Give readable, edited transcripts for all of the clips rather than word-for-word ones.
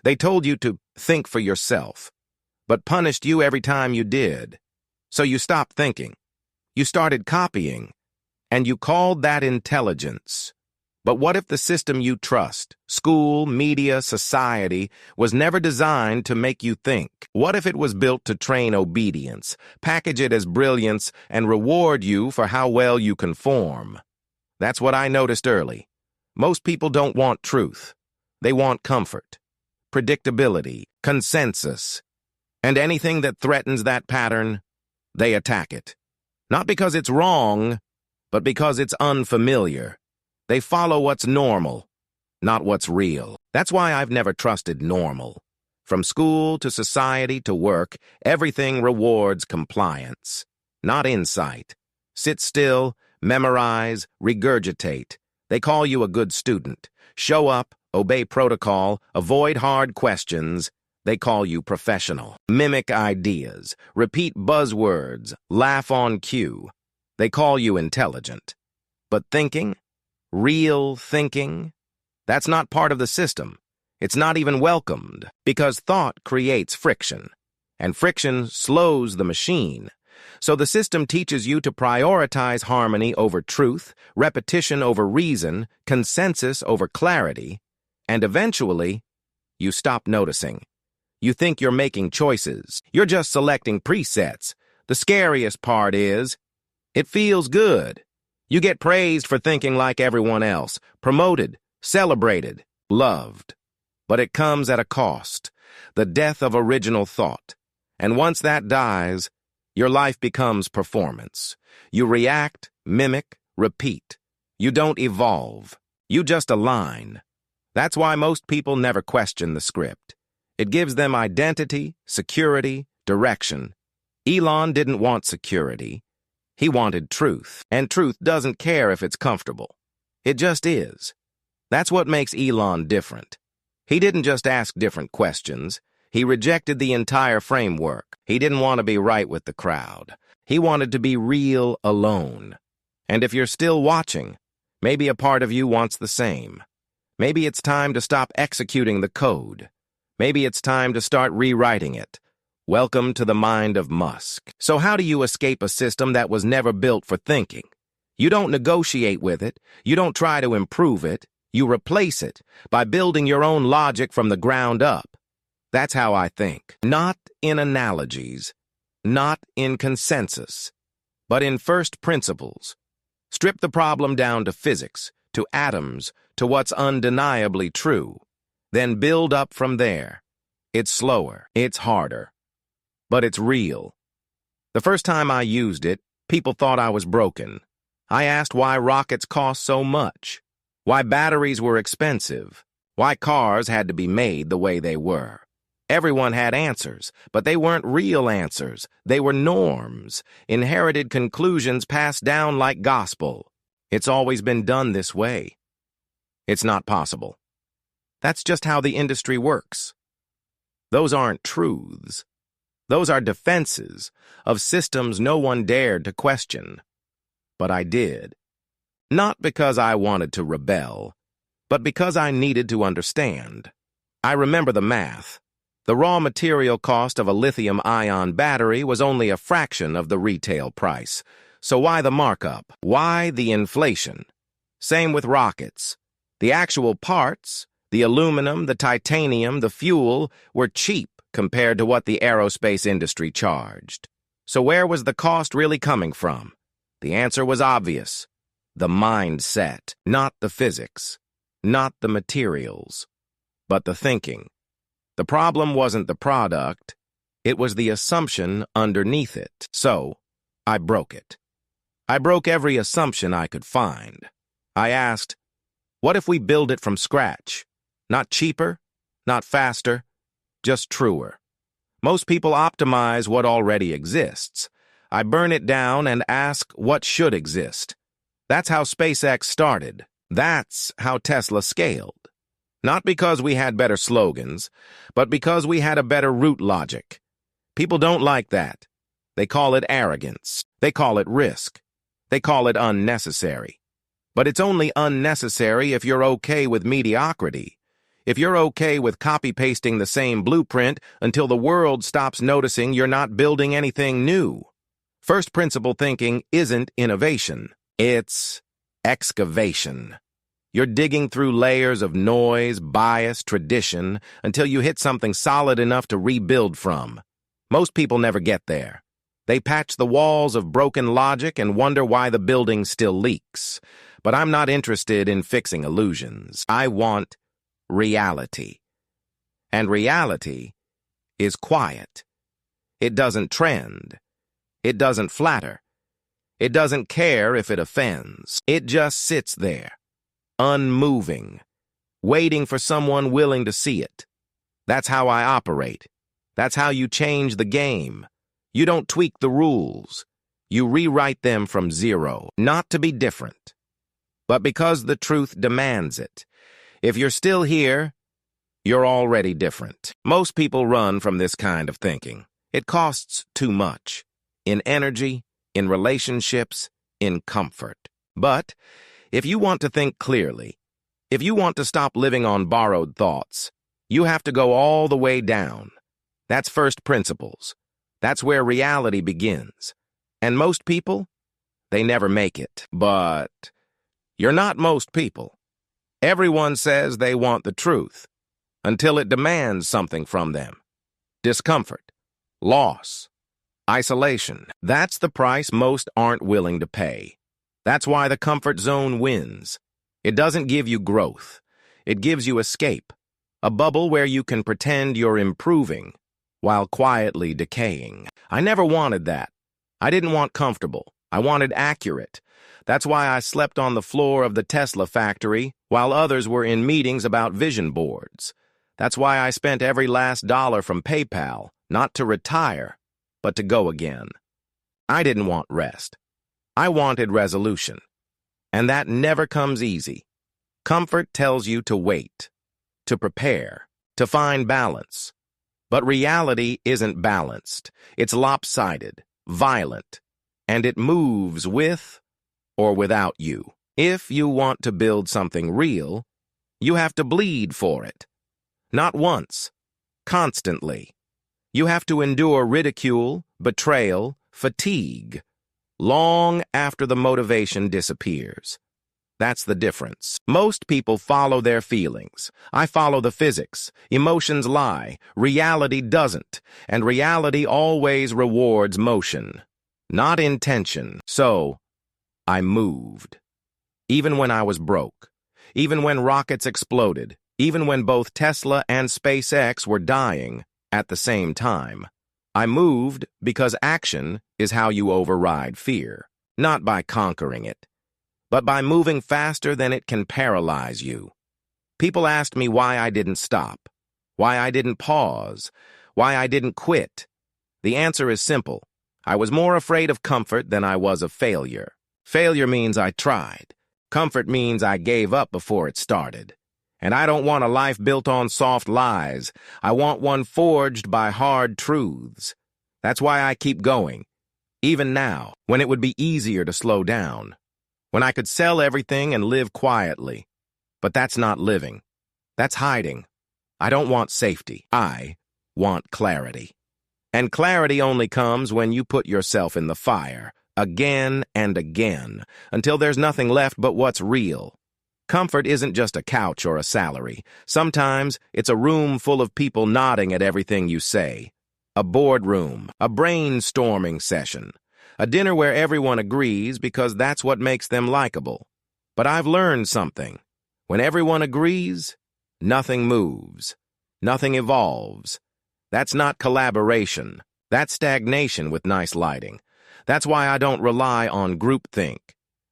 They told you to think for yourself, but punished you every time you did. So you stopped thinking. You started copying, and you called that intelligence. But what if the system you trust, school, media, society, was never designed to make you think? What if it was built to train obedience, package it as brilliance, and reward you for how well you conform? That's what I noticed early. Most people don't want truth. They want comfort, predictability, consensus. And anything that threatens that pattern, they attack it. Not because it's wrong, but because it's unfamiliar. They follow what's normal, not what's real. That's why I've never trusted normal. From school to society to work, everything rewards compliance, not insight. Sit still, memorize, regurgitate. They call you a good student. Show up, obey protocol, avoid hard questions. They call you professional. Mimic ideas, repeat buzzwords, laugh on cue. They call you intelligent. But thinking? Real thinking? That's not part of the system. It's not even welcomed, because thought creates friction, and friction slows the machine. So the system teaches you to prioritize harmony over truth, repetition over reason, consensus over clarity, and eventually, you stop noticing. You think you're making choices. You're just selecting presets. The scariest part is, it feels good. You get praised for thinking like everyone else, promoted, celebrated, loved. But it comes at a cost, the death of original thought. And once that dies, your life becomes performance. You react, mimic, repeat. You don't evolve. You just align. That's why most people never question the script. It gives them identity, security, direction. Elon didn't want security. He wanted truth, and truth doesn't care if it's comfortable. It just is. That's what makes Elon different. He didn't just ask different questions. He rejected the entire framework. He didn't want to be right with the crowd. He wanted to be real alone. And if you're still watching, maybe a part of you wants the same. Maybe it's time to stop executing the code. Maybe it's time to start rewriting it. Welcome to the mind of Musk. So how do you escape a system that was never built for thinking? You don't negotiate with it. You don't try to improve it. You replace it by building your own logic from the ground up. That's how I think. Not in analogies, not in consensus, but in first principles. Strip the problem down to physics, to atoms, to what's undeniably true. Then build up from there. It's slower, it's harder, but it's real. The first time I used it, people thought I was broken. I asked why rockets cost so much, why batteries were expensive, why cars had to be made the way they were. Everyone had answers, but they weren't real answers. They were norms, inherited conclusions passed down like gospel. It's always been done this way. It's not possible. That's just how the industry works. Those aren't truths. Those are defenses of systems no one dared to question. But I did. Not because I wanted to rebel, but because I needed to understand. I remember the math. The raw material cost of a lithium-ion battery was only a fraction of the retail price. So why the markup? Why the inflation? Same with rockets. The actual parts, the aluminum, the titanium, the fuel, were cheap compared to what the aerospace industry charged. So where was the cost really coming from? The answer was obvious. The mindset, not the physics, not the materials, but the thinking. The problem wasn't the product, it was the assumption underneath it. So, I broke it. I broke every assumption I could find. I asked, what if we build it from scratch? Not cheaper, not faster, just truer. Most people optimize what already exists. I burn it down and ask what should exist. That's how SpaceX started. That's how Tesla scaled. Not because we had better slogans, but because we had a better root logic. People don't like that. They call it arrogance. They call it risk. They call it unnecessary. But it's only unnecessary if you're okay with mediocrity. If you're okay with copy-pasting the same blueprint until the world stops noticing you're not building anything new. First principle thinking isn't innovation. It's excavation. You're digging through layers of noise, bias, tradition, until you hit something solid enough to rebuild from. Most people never get there. They patch the walls of broken logic and wonder why the building still leaks. But I'm not interested in fixing illusions. I want reality. And reality is quiet. It doesn't trend. It doesn't flatter. It doesn't care if it offends. It just sits there, unmoving, waiting for someone willing to see it. That's how I operate. That's how you change the game. You don't tweak the rules. You rewrite them from zero, not to be different, but because the truth demands it. If you're still here, you're already different. Most people run from this kind of thinking. It costs too much. In energy, in relationships, in comfort. But if you want to think clearly, if you want to stop living on borrowed thoughts, you have to go all the way down. That's first principles. That's where reality begins. And most people, they never make it. But you're not most people. Everyone says they want the truth until it demands something from them. Discomfort, loss, isolation. That's the price most aren't willing to pay. That's why the comfort zone wins. It doesn't give you growth. It gives you escape, a bubble where you can pretend you're improving while quietly decaying. I never wanted that. I didn't want comfortable. I wanted accurate. That's why I slept on the floor of the Tesla factory while others were in meetings about vision boards. That's why I spent every last dollar from PayPal, not to retire, but to go again. I didn't want rest. I wanted resolution. And that never comes easy. Comfort tells you to wait, to prepare, to find balance. But reality isn't balanced. It's lopsided, violent, and it moves with or without you. If you want to build something real, you have to bleed for it. Not once, constantly. You have to endure ridicule, betrayal, fatigue, long after the motivation disappears. That's the difference. Most people follow their feelings. I follow the physics. Emotions lie. Reality doesn't. And reality always rewards motion, not intention. So, I moved. Even when I was broke. Even when rockets exploded. Even when both Tesla and SpaceX were dying at the same time. I moved because action is how you override fear. Not by conquering it, but by moving faster than it can paralyze you. People asked me why I didn't stop, why I didn't pause, why I didn't quit. The answer is simple. I was more afraid of comfort than I was of failure. Failure means I tried. Comfort means I gave up before it started. And I don't want a life built on soft lies. I want one forged by hard truths. That's why I keep going. Even now, when it would be easier to slow down. When I could sell everything and live quietly. But that's not living. That's hiding. I don't want safety. I want clarity. And clarity only comes when you put yourself in the fire, again and again, until there's nothing left but what's real. Comfort isn't just a couch or a salary. Sometimes it's a room full of people nodding at everything you say. A boardroom, a brainstorming session, a dinner where everyone agrees because that's what makes them likable. But I've learned something. When everyone agrees, nothing moves, nothing evolves. That's not collaboration. That's stagnation with nice lighting. That's why I don't rely on groupthink.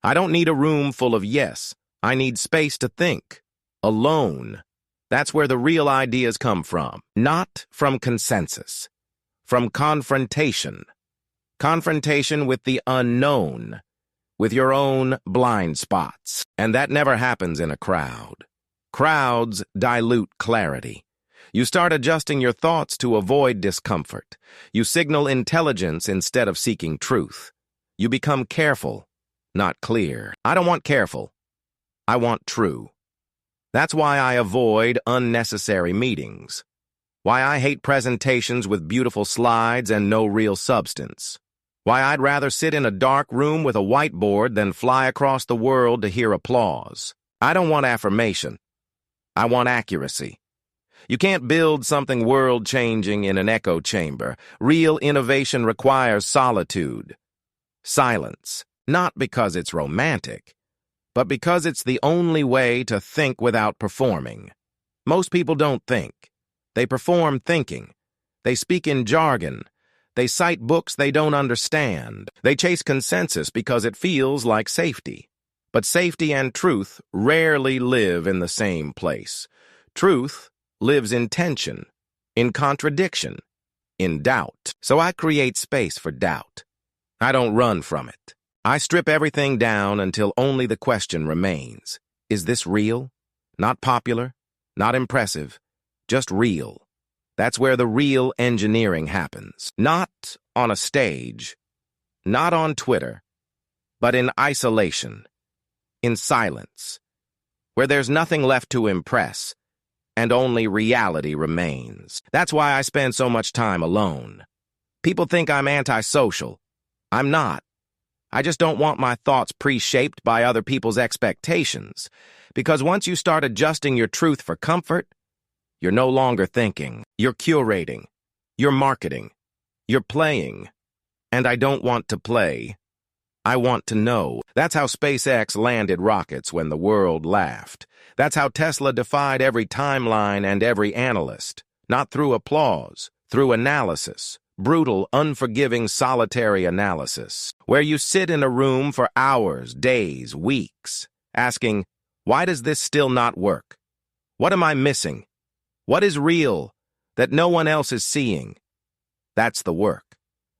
I don't need a room full of yes. I need space to think. Alone. That's where the real ideas come from. Not from consensus. From confrontation. Confrontation with the unknown. With your own blind spots. And that never happens in a crowd. Crowds dilute clarity. You start adjusting your thoughts to avoid discomfort. You signal intelligence instead of seeking truth. You become careful, not clear. I don't want careful. I want true. That's why I avoid unnecessary meetings. Why I hate presentations with beautiful slides and no real substance. Why I'd rather sit in a dark room with a whiteboard than fly across the world to hear applause. I don't want affirmation. I want accuracy. You can't build something world-changing in an echo chamber. Real innovation requires solitude. Silence. Not because it's romantic, but because it's the only way to think without performing. Most people don't think. They perform thinking. They speak in jargon. They cite books they don't understand. They chase consensus because it feels like safety. But safety and truth rarely live in the same place. Truth lives in tension, in contradiction, in doubt. So I create space for doubt. I don't run from it. I strip everything down until only the question remains. Is this real? Not popular, not impressive, just real. That's where the real engineering happens. Not on a stage, not on Twitter, but in isolation, in silence, where there's nothing left to impress, and only reality remains. That's why I spend so much time alone. People think I'm antisocial. I'm not. I just don't want my thoughts pre-shaped by other people's expectations. Because once you start adjusting your truth for comfort, you're no longer thinking. You're curating. You're marketing. You're playing. And I don't want to play. I want to know. That's how SpaceX landed rockets when the world laughed. That's how Tesla defied every timeline and every analyst. Not through applause, through analysis. Brutal, unforgiving, solitary analysis, where you sit in a room for hours, days, weeks, asking, why does this still not work? What am I missing? What is real that no one else is seeing? That's the work,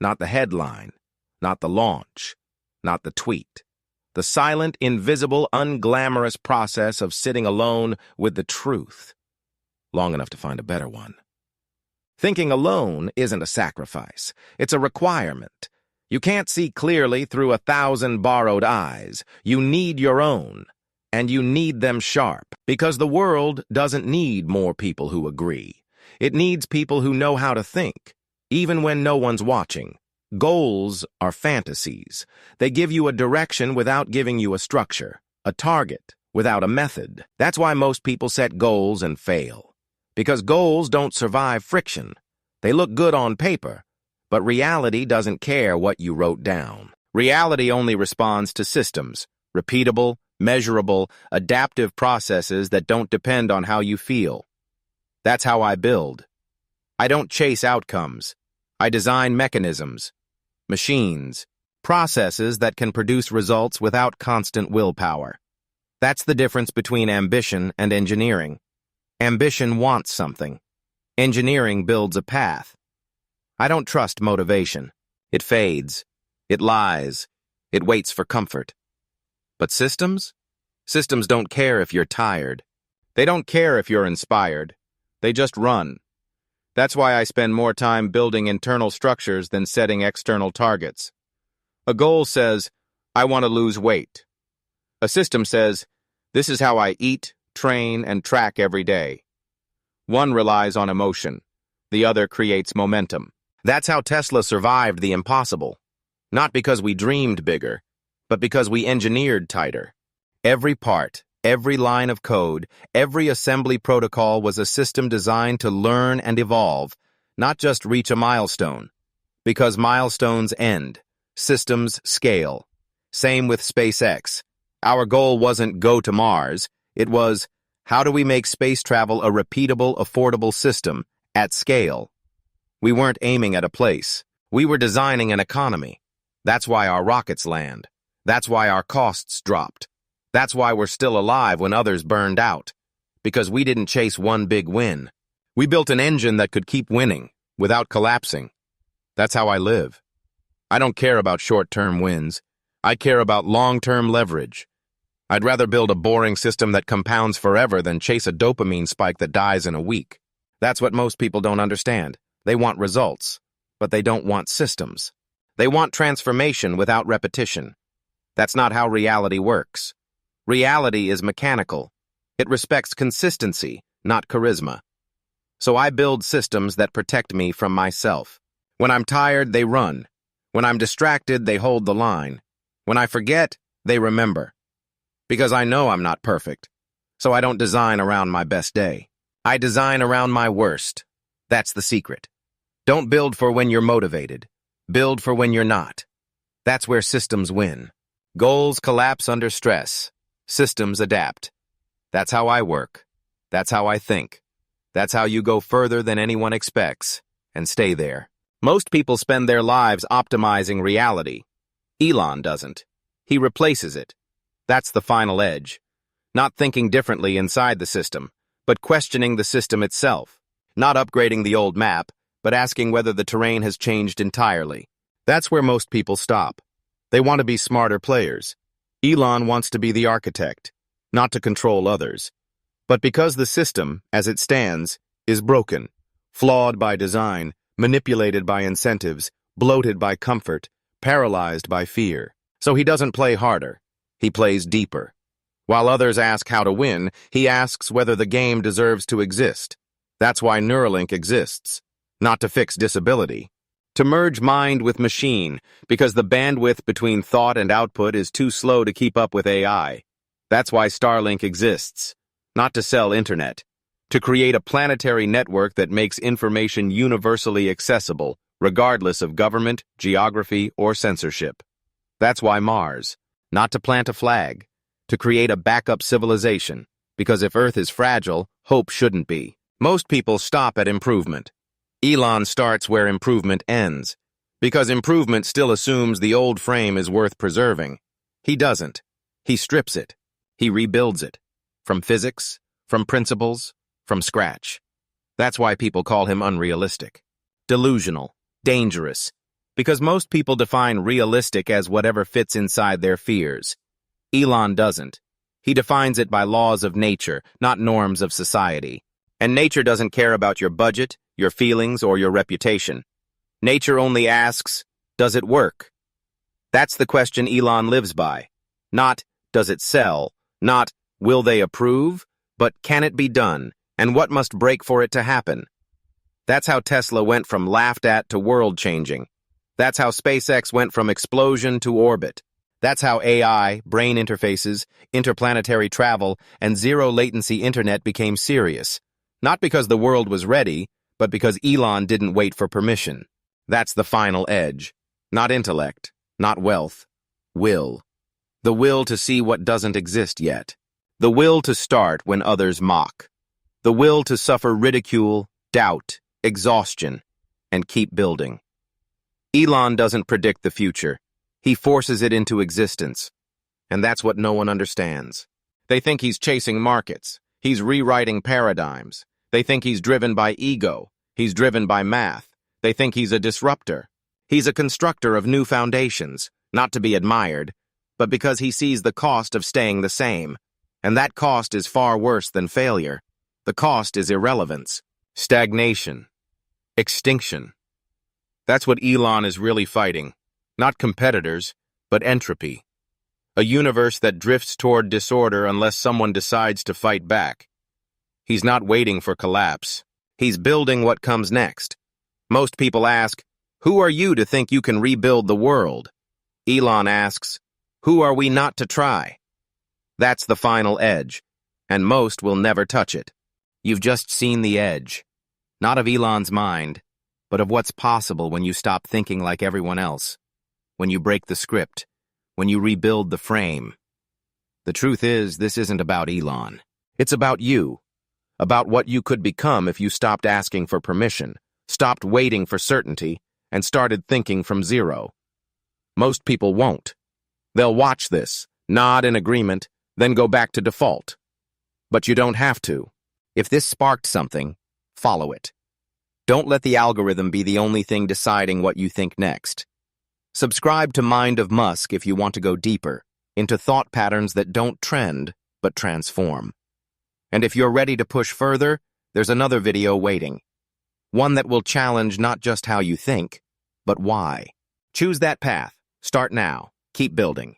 not the headline, not the launch, not the tweet. The silent, invisible, unglamorous process of sitting alone with the truth. Long enough to find a better one. Thinking alone isn't a sacrifice. It's a requirement. You can't see clearly through 1,000 borrowed eyes. You need your own. And you need them sharp. Because the world doesn't need more people who agree. It needs people who know how to think, even when no one's watching. Goals are fantasies. They give you a direction without giving you a structure, a target without a method. That's why most people set goals and fail. Because goals don't survive friction. They look good on paper, but reality doesn't care what you wrote down. Reality only responds to systems, repeatable, measurable, adaptive processes that don't depend on how you feel. That's how I build. I don't chase outcomes. I design mechanisms, machines, processes that can produce results without constant willpower. That's the difference between ambition and engineering. Ambition wants something. Engineering builds a path. I don't trust motivation. It fades. It lies. It waits for comfort. But systems? Systems don't care if you're tired. They don't care if you're inspired. They just run. That's why I spend more time building internal structures than setting external targets. A goal says, I want to lose weight. A system says, this is how I eat, train, and track every day. One relies on emotion. The other creates momentum. That's how Tesla survived the impossible. Not because we dreamed bigger, but because we engineered tighter. Every part, every line of code, every assembly protocol was a system designed to learn and evolve, not just reach a milestone. Because milestones end. Systems scale. Same with SpaceX. Our goal wasn't go to Mars. It was, how do we make space travel a repeatable, affordable system at scale? We weren't aiming at a place. We were designing an economy. That's why our rockets land. That's why our costs dropped. That's why we're still alive when others burned out. Because we didn't chase one big win. We built an engine that could keep winning without collapsing. That's how I live. I don't care about short-term wins. I care about long-term leverage. I'd rather build a boring system that compounds forever than chase a dopamine spike that dies in a week. That's what most people don't understand. They want results, but they don't want systems. They want transformation without repetition. That's not how reality works. Reality is mechanical. It respects consistency, not charisma. So I build systems that protect me from myself. When I'm tired, they run. When I'm distracted, they hold the line. When I forget, they remember. Because I know I'm not perfect, so I don't design around my best day. I design around my worst. That's the secret. Don't build for when you're motivated. Build for when you're not. That's where systems win. Goals collapse under stress. Systems adapt. That's how I work. That's how I think. That's how you go further than anyone expects, and stay there. Most people spend their lives optimizing reality. Elon doesn't. He replaces it. That's the final edge. Not thinking differently inside the system, but questioning the system itself. Not upgrading the old map, but asking whether the terrain has changed entirely. That's where most people stop. They want to be smarter players. Elon wants to be the architect, not to control others. But because the system, as it stands, is broken, flawed by design, manipulated by incentives, bloated by comfort, paralyzed by fear. So he doesn't play harder. He plays deeper. While others ask how to win, he asks whether the game deserves to exist. That's why Neuralink exists. Not to fix disability. To merge mind with machine, because the bandwidth between thought and output is too slow to keep up with AI. That's why Starlink exists. Not to sell internet. To create a planetary network that makes information universally accessible, regardless of government, geography, or censorship. That's why Mars. Not to plant a flag. To create a backup civilization. Because if Earth is fragile, hope shouldn't be. Most people stop at improvement. Elon starts where improvement ends. Because improvement still assumes the old frame is worth preserving. He doesn't. He strips it. He rebuilds it. From physics, from principles, from scratch. That's why people call him unrealistic. Delusional. Dangerous. Because most people define realistic as whatever fits inside their fears. Elon doesn't. He defines it by laws of nature, not norms of society. And nature doesn't care about your budget, your feelings, or your reputation. Nature only asks, does it work? That's the question Elon lives by. Not, does it sell? Not, will they approve? But can it be done? And what must break for it to happen? That's how Tesla went from laughed at to world-changing. That's how SpaceX went from explosion to orbit. That's how AI, brain interfaces, interplanetary travel, and zero-latency internet became serious. Not because the world was ready, but because Elon didn't wait for permission. That's the final edge. Not intellect, not wealth. Will. The will to see what doesn't exist yet. The will to start when others mock. The will to suffer ridicule, doubt, exhaustion, and keep building. Elon doesn't predict the future. He forces it into existence. And that's what no one understands. They think he's chasing markets. He's rewriting paradigms. They think he's driven by ego. He's driven by math. They think he's a disruptor. He's a constructor of new foundations, not to be admired, but because he sees the cost of staying the same. And that cost is far worse than failure. The cost is irrelevance, stagnation, extinction. That's what Elon is really fighting. Not competitors, but entropy. A universe that drifts toward disorder unless someone decides to fight back. He's not waiting for collapse. He's building what comes next. Most people ask, who are you to think you can rebuild the world? Elon asks, who are we not to try? That's the final edge, and most will never touch it. You've just seen the edge. Not of Elon's mind, but of what's possible when you stop thinking like everyone else. When you break the script, when you rebuild the frame. The truth is, this isn't about Elon. It's about you. About what you could become if you stopped asking for permission, stopped waiting for certainty, and started thinking from zero. Most people won't. They'll watch this, nod in agreement, then go back to default. But you don't have to. If this sparked something, follow it. Don't let the algorithm be the only thing deciding what you think next. Subscribe to Mind of Musk if you want to go deeper, into thought patterns that don't trend, but transform. And if you're ready to push further, there's another video waiting. One that will challenge not just how you think, but why. Choose that path. Start now. Keep building.